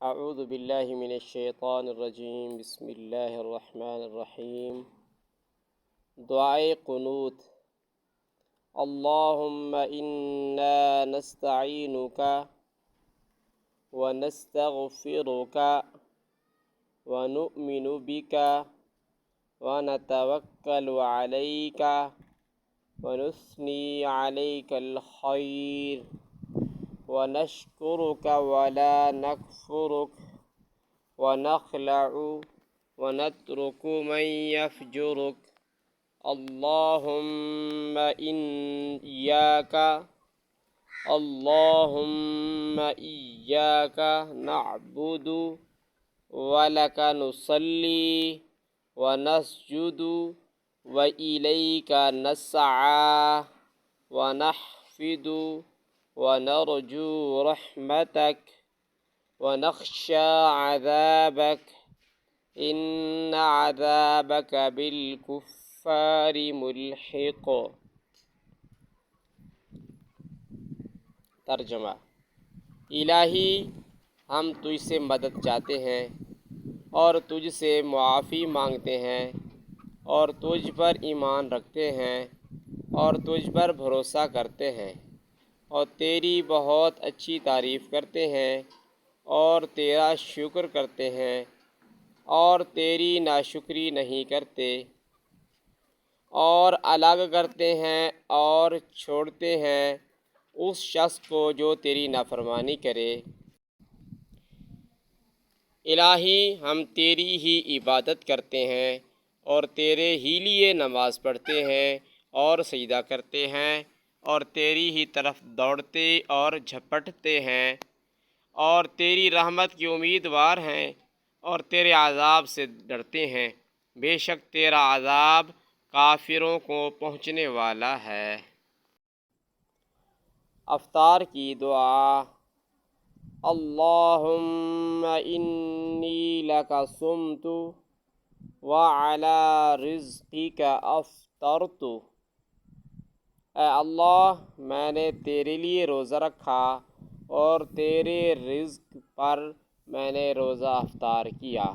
اعوذ باللہ من الشیطان الرجیم، بسم اللہ الرحمن الرحیم۔ دعائے قنوت۔ اللہم انا نستعینک ونستغفرک ونؤمن بک ونتوکل علیک ونثنی علیک الخیر ونشکرک ولا نکفرک ونخلع ونترک من یفجرک۔ اللہم ایاک نعبد ولک نصلی ونسجد وإلیک نسعی ونحفد ونرجو رحمتک ونخشى عذابك إن عذابك بالكفار ملحق۔ ترجمہ۔ الہی، ہم تجھ سے مدد چاہتے ہیں اور تجھ سے معافی مانگتے ہیں اور تجھ پر ایمان رکھتے ہیں اور تجھ پر بھروسہ کرتے ہیں اور تیری بہت اچھی تعریف کرتے ہیں اور تیرا شکر کرتے ہیں اور تیری ناشکری نہیں کرتے، اور الگ کرتے ہیں اور چھوڑتے ہیں اس شخص کو جو تیری نافرمانی کرے۔ الہی، ہم تیری ہی عبادت کرتے ہیں اور تیرے ہی لیے نماز پڑھتے ہیں اور سجدہ کرتے ہیں اور تیری ہی طرف دوڑتے اور جھپٹتے ہیں اور تیری رحمت کی امیدوار ہیں اور تیرے عذاب سے ڈرتے ہیں۔ بے شک تیرا عذاب کافروں کو پہنچنے والا ہے۔ افطار کی دعا۔ اللہم انی لک صمت وعلی رزقک افطرت۔ اے اللہ، میں نے تیرے لیے روزہ رکھا اور تیرے رزق پر میں نے روزہ افطار کیا۔